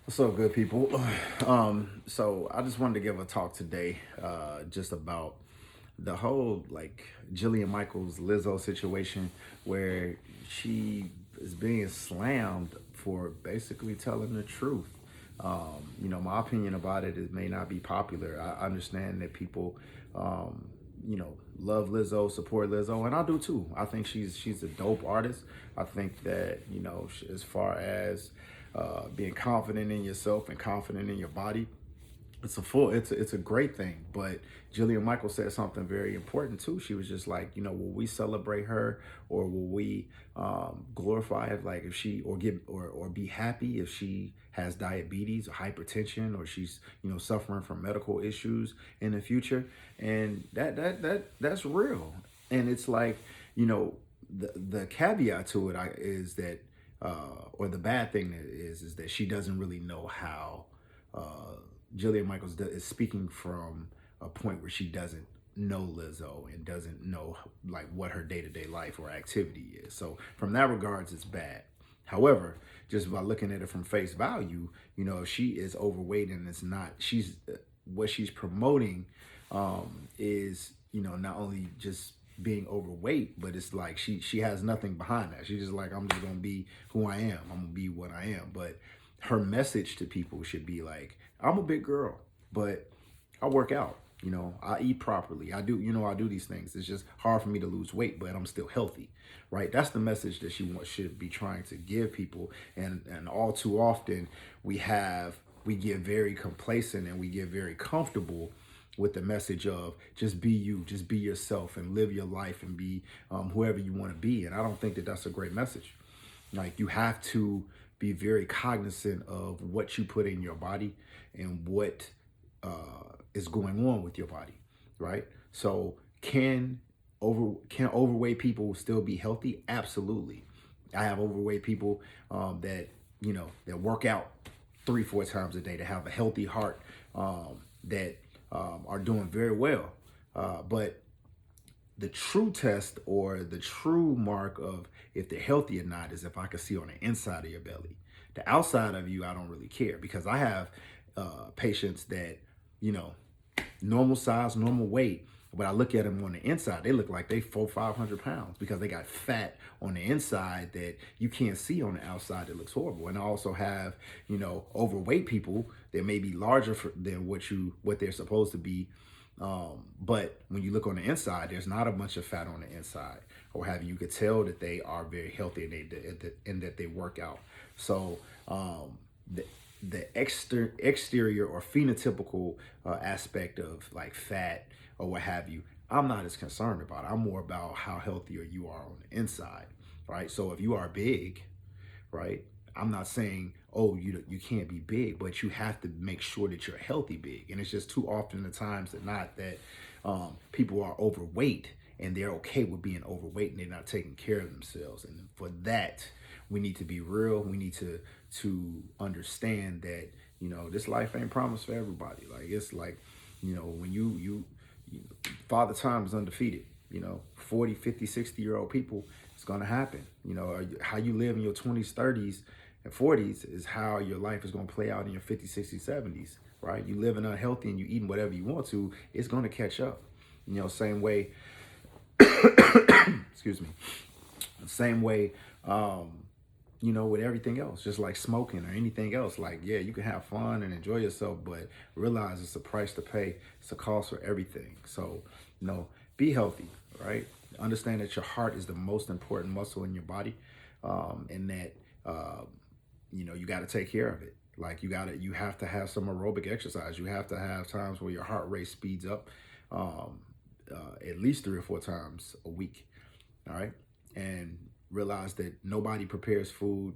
What's up, good people? So I just wanted to give a talk today, just about the whole like Jillian Michaels Lizzo situation, where she is being slammed for basically telling the truth. My opinion about it, it may not be popular. I understand that people, um, love Lizzo, support Lizzo, and I do too. I think she's a dope artist. I think that as far as being confident in yourself and confident in your body, it's a great thing. But Jillian Michael said something very important too. She was just like, will we celebrate her, or will we glorify it, like if she, or get, or be happy if she has diabetes or hypertension, or she's suffering from medical issues in the future. And that's real. And it's like, the caveat to it is that, or the bad thing is that she doesn't really know how. Jillian Michaels is speaking from a point where she doesn't know Lizzo and doesn't know like what her day-to-day life or activity is. So from that regards, it's bad. However, just by looking at it from face value, if she is overweight and it's not, she's what she's promoting is not only just being overweight, but it's like she has nothing behind that. She's just like, I'm just gonna be who I am. I'm gonna be what I am. But her message to people should be like, I'm a big girl, but I work out. I eat properly. I do these things. It's just hard for me to lose weight, but I'm still healthy, right? That's the message that should be trying to give people. And all too often we get very complacent and we get very comfortable with the message of just be you, just be yourself, and live your life and be whoever you want to be. And I don't think that that's a great message. Like, you have to be very cognizant of what you put in your body and what is going on with your body, right? So can overweight people still be healthy? Absolutely. I have overweight people that work out 3-4 times a day, to have a healthy heart, that are doing very well. But the true test, or the true mark of if they're healthy or not, is if I can see on the inside of your belly. The outside of you, I don't really care, because I have patients that, you know, normal size, normal weight, but I look at them on the inside, they look like they 400-500 pounds, because they got fat on the inside that you can't see on the outside. That looks horrible. And I also have, overweight people that may be larger than what they're supposed to be. But when you look on the inside, there's not a bunch of fat on the inside, or have you. You could tell that they are very healthy, and that they work out. So the exterior or phenotypical aspect of like fat or what have you, I'm not as concerned about. I'm more about how healthier you are on the inside, right? So if you are big, right? I'm not saying, oh, you can't be big, but you have to make sure that you're healthy big. And it's just too often the times that not that people are overweight and they're okay with being overweight and they're not taking care of themselves. And for that, we need to be real. We need to understand that this life ain't promised for everybody. Like, it's like, when you Father Time is undefeated. 40, 50, 60-year-old people, it's going to happen. How you live in your 20s, 30s, and 40s is how your life is going to play out in your 50s, 60s, 70s, right? You living unhealthy and you eating whatever you want to, it's going to catch up. Same way, excuse me, same way, with everything else, just like smoking or anything else. Like, yeah, you can have fun and enjoy yourself, but realize it's a price to pay. It's a cost for everything. So, be healthy, right? Understand that your heart is the most important muscle in your body, and that, you got to take care of it. Like, you have to have some aerobic exercise. You have to have times where your heart rate speeds up, at least 3 or 4 times a week. All right. And realize that nobody prepares food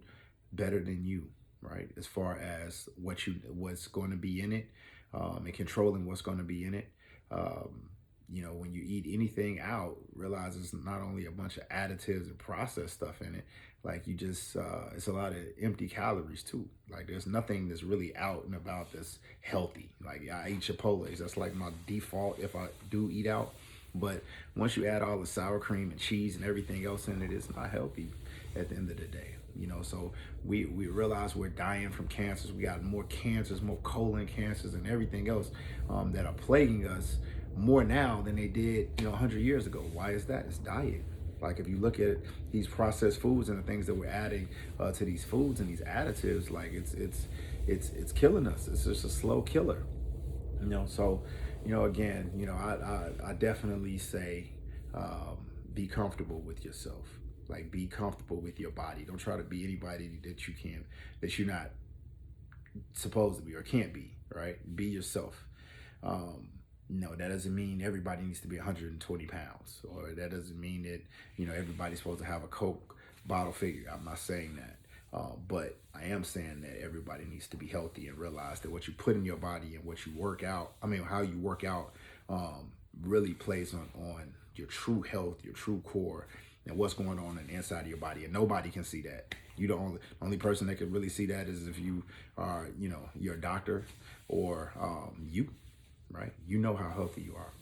better than you, right? As far as what's going to be in it, and controlling what's going to be in it. When you eat anything out, realize it's not only a bunch of additives and processed stuff in it. Like, it's a lot of empty calories too. Like, there's nothing that's really out and about that's healthy. Like, I eat Chipotle's. That's like my default if I do eat out. But once you add all the sour cream and cheese and everything else in it, it's not healthy at the end of the day. So we realize we're dying from cancers. We got more cancers, more colon cancers and everything else that are plaguing us more now than they did 100 years ago. Why is that? It's diet. Like if you look at these processed foods and the things that we're adding to these foods and these additives, like it's killing us. It's just a slow killer. So again, I definitely say be comfortable with yourself. Like be comfortable with your body. Don't try to be anybody that you're not supposed to be or can't be. Right? Be yourself. No, that doesn't mean everybody needs to be 120 pounds, or that doesn't mean that everybody's supposed to have a Coke bottle figure. I'm not saying that. But I am saying that everybody needs to be healthy and realize that what you put in your body and what you work out, how you work out, really plays on your true health, your true core, and what's going on in the inside of your body. And nobody can see that. You the only person that can really see that is if you are, you're a doctor or you, right? You know how healthy you are.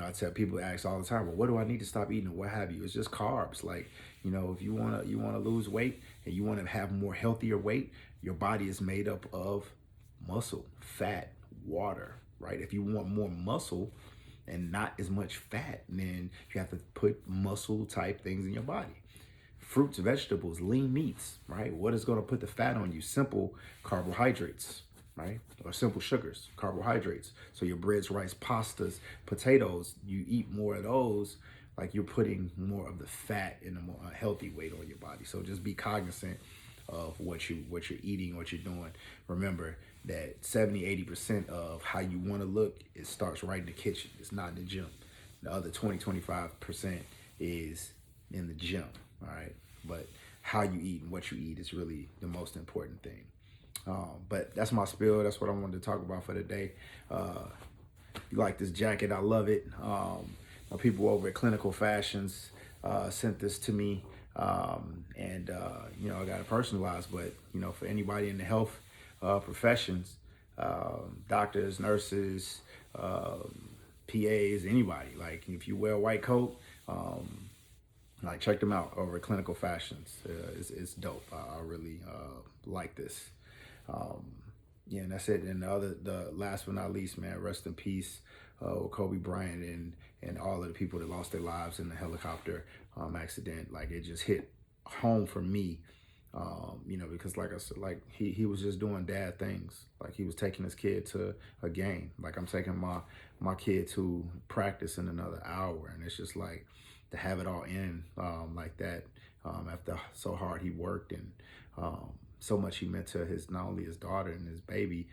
I tell people, ask all the time, well, what do I need to stop eating or what have you? It's just carbs. Like, if you want to lose weight and you want to have more healthier weight, your body is made up of muscle, fat, water, right? If you want more muscle and not as much fat, then you have to put muscle type things in your body. Fruits, vegetables, lean meats, right? What is going to put the fat on you? Simple carbohydrates, right? Or simple sugars, carbohydrates. So your breads, rice, pastas, potatoes, you eat more of those, like you're putting more of the fat in a more healthy weight on your body. So just be cognizant of what you're eating, what you're doing. Remember that 70-80% of how you want to look, it starts right in the kitchen. It's not in the gym. The other 20-25% is in the gym, all right? But how you eat and what you eat is really the most important thing. But that's my spiel. That's what I wanted to talk about for today. You like this jacket? I love it. My people over at Clinical Fashions sent this to me, and I got it personalized. But for anybody in the health professions, doctors, nurses, PAs, anybody, like if you wear a white coat, like check them out over at Clinical Fashions. It's dope. I really like this. And that's it. And the last but not least, man, rest in peace with Kobe Bryant and all of the people that lost their lives in the helicopter accident. Like it just hit home for me, because like I said, like he was just doing dad things. Like he was taking his kid to a game. Like I'm taking my kid to practice in another hour, and it's just like to have it all in like that after so hard he worked and so much he meant to not only his daughter and his baby,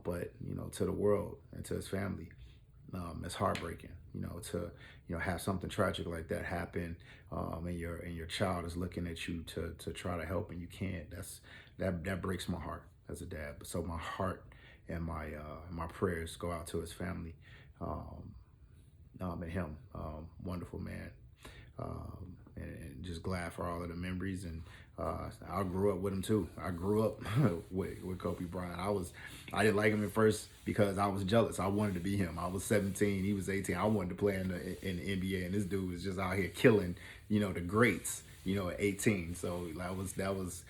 but to the world and to his family. It's heartbreaking, to have something tragic like that happen, and your child is looking at you to try to help and you can't. That breaks my heart as a dad. So my heart and my prayers go out to his family, and him, wonderful man. And just glad for all of the memories. And I grew up with him too. I grew up with Kobe Bryant. I didn't like him at first because I was jealous. I wanted to be him. I was 17, he was 18. I wanted to play in the NBA, and this dude was just out here killing, the greats, at 18. So that was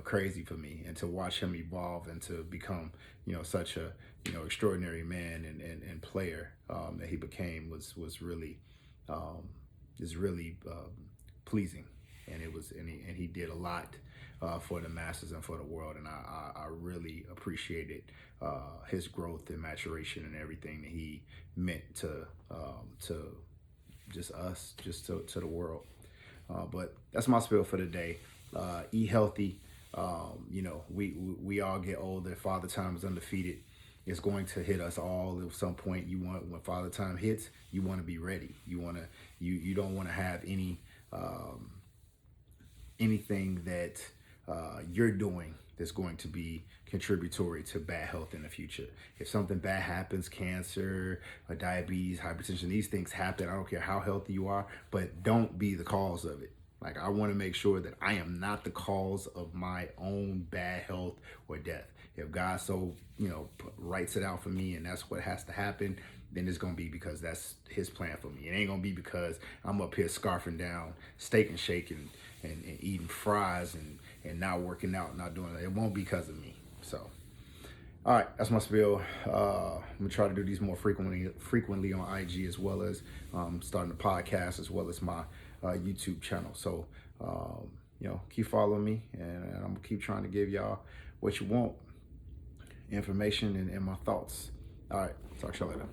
crazy for me, and to watch him evolve and to become, such a, extraordinary man and player that he became was really is really pleasing, and he did a lot for the masses and for the world, and I really appreciated his growth and maturation and everything that he meant to just us, just to the world. But that's my spiel for today. Eat healthy. We all get older. Father Time is undefeated. It's going to hit us all at some point. When Father Time hits, you want to be ready. You don't want to have anything that you're doing that's going to be contributory to bad health in the future. If something bad happens, cancer, or diabetes, hypertension, these things happen. I don't care how healthy you are, but don't be the cause of it. Like, I want to make sure that I am not the cause of my own bad health or death. If God so, writes it out for me and that's what has to happen, then it's gonna be because that's his plan for me. It ain't gonna be because I'm up here scarfing down Steak and Shake and eating fries and not working out, not doing it. It won't be because of me. So, all right, that's my spiel. I'm gonna try to do these more frequently on IG, as well as starting a podcast, as well as my YouTube channel. So, keep following me, and I'm gonna keep trying to give y'all what you want, information and my thoughts. All right, talk to you later.